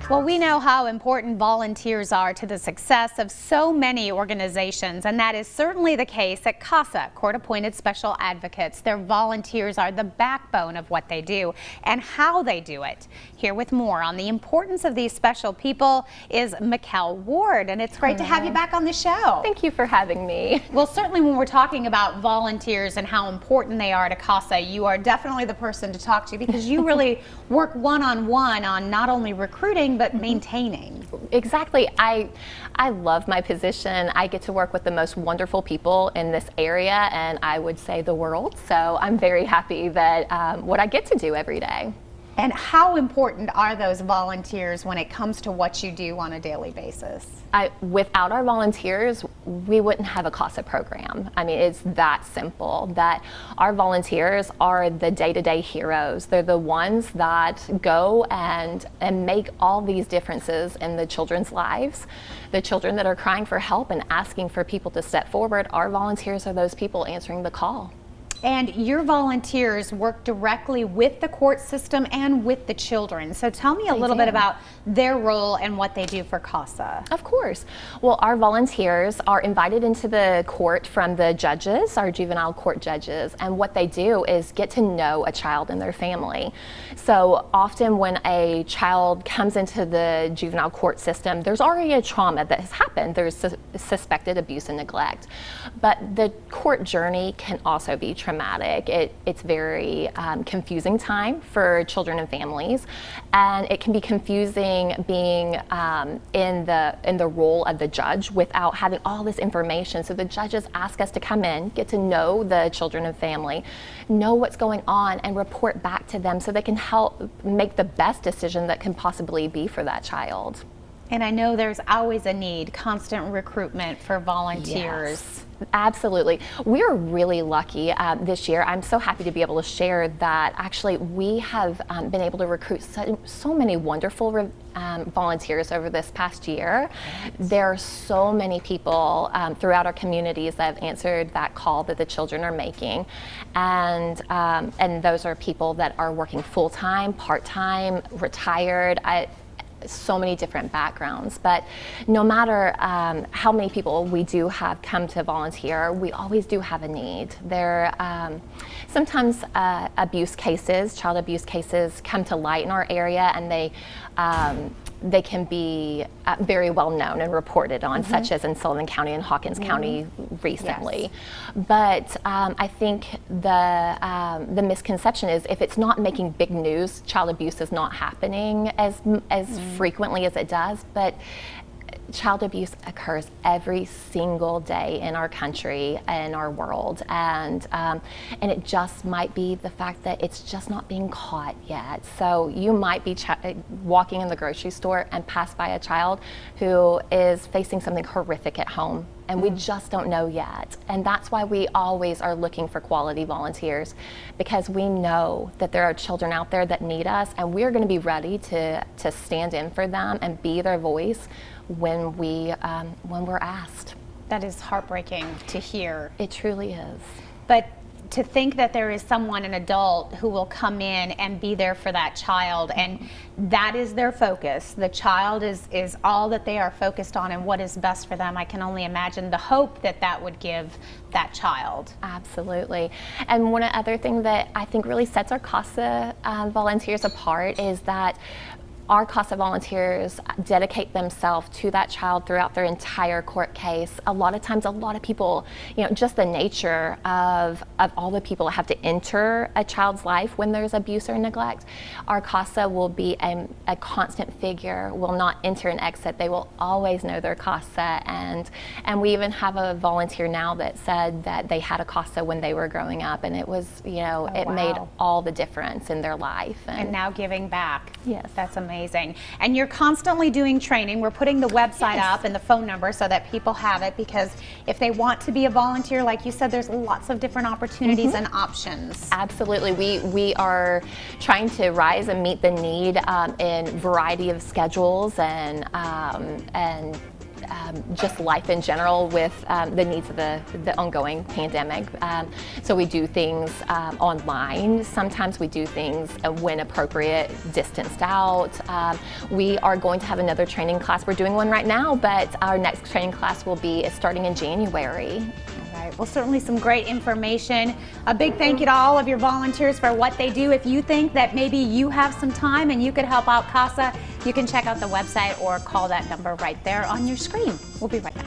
Well, we know how important volunteers are to the success of so many organizations, and that is certainly the case at Casa, Court-Appointed Special Advocates. Their volunteers are the backbone of what they do and how they do it. Here with more on the importance of these special people is Mikelle Ward, and it's great to have you back on the show. Thank you for having me. Well, certainly when we're talking about volunteers and how important they are to Casa, you are definitely the person to talk to because you really work one-on-one on not only recruiting but maintaining. Exactly. I love my position. I get to work with the most wonderful people in this area, and I would say the world. So I'm very happy that what I get to do every day. And how important are those volunteers when it comes to what you do on a daily basis? Without our volunteers, we wouldn't have a CASA program. I mean, it's that simple, that our volunteers are the day-to-day heroes. They're the ones that go and make all these differences in the children's lives. The children that are crying for help and asking for people to step forward, our volunteers are those people answering the call. And your volunteers work directly with the court system and with the children. So tell me a little bit about their role and what they do for CASA. Of course. Well, our volunteers are invited into the court from the judges, our juvenile court judges, and what they do is get to know a child and their family. So often when a child comes into the juvenile court system, there's already a trauma that has happened. There's suspected abuse and neglect. But the court journey can also be traumatic. It's very confusing time for children and families, and it can be confusing being in the role of the judge without having all this information. So the judges ask us to come in, get to know the children and family, know what's going on, and report back to them so they can help make the best decision that can possibly be for that child. And I know there's always a need, constant recruitment for volunteers. Yes. Absolutely. We're really lucky this year. I'm so happy to be able to share that actually we have been able to recruit so many wonderful volunteers over this past year. There are so many people throughout our communities that have answered that call that the children are making, and those are people that are working full-time, part-time, retired. So many different backgrounds, but no matter how many people we do have come to volunteer, we always do have a need. There sometimes abuse cases, child abuse cases come to light in our area, and they can be very well known and reported on, such as in Sullivan County and Hawkins County recently. Yes. But I think the misconception is if it's not making big news, child abuse is not happening as frequently as it does. But child abuse occurs every single day in our country and our world, and it just might be the fact that it's just not being caught yet. So you might be walking in the grocery store and pass by a child who is facing something horrific at home, and we just don't know yet. And that's why we always are looking for quality volunteers, because we know that there are children out there that need us, and we're going to be ready to stand in for them and be their voice when we're asked. That is heartbreaking to hear. It truly is. But to think that there is someone, an adult, who will come in and be there for that child, and that is their focus. The child is all that they are focused on and what is best for them. I can only imagine the hope that that would give that child. Absolutely. And one other thing that I think really sets our CASA volunteers apart is that our CASA volunteers dedicate themselves to that child throughout their entire court case. A lot of times, a lot of people, just the nature of all the people that have to enter a child's life when there's abuse or neglect, our CASA will be a constant figure, will not enter and exit. They will always know their CASA, and we even have a volunteer now that said that they had a CASA when they were growing up, and it was, it made all the difference in their life. And now giving back. Yes. That's amazing. And you're constantly doing training. We're putting the website up and the phone number so that people have it, because if they want to be a volunteer, like you said, there's lots of different opportunities and options. Absolutely. We are trying to rise and meet the need in variety of schedules and just life in general with the needs of the ongoing pandemic. So we do things online. Sometimes we do things when appropriate, distanced out. We are going to have another training class. We're doing one right now, but our next training class will be starting in January. All right. Well, certainly some great information. A big thank you to all of your volunteers for what they do. If you think that maybe you have some time and you could help out Casa, you can check out the website or call that number right there on your screen. We'll be right back.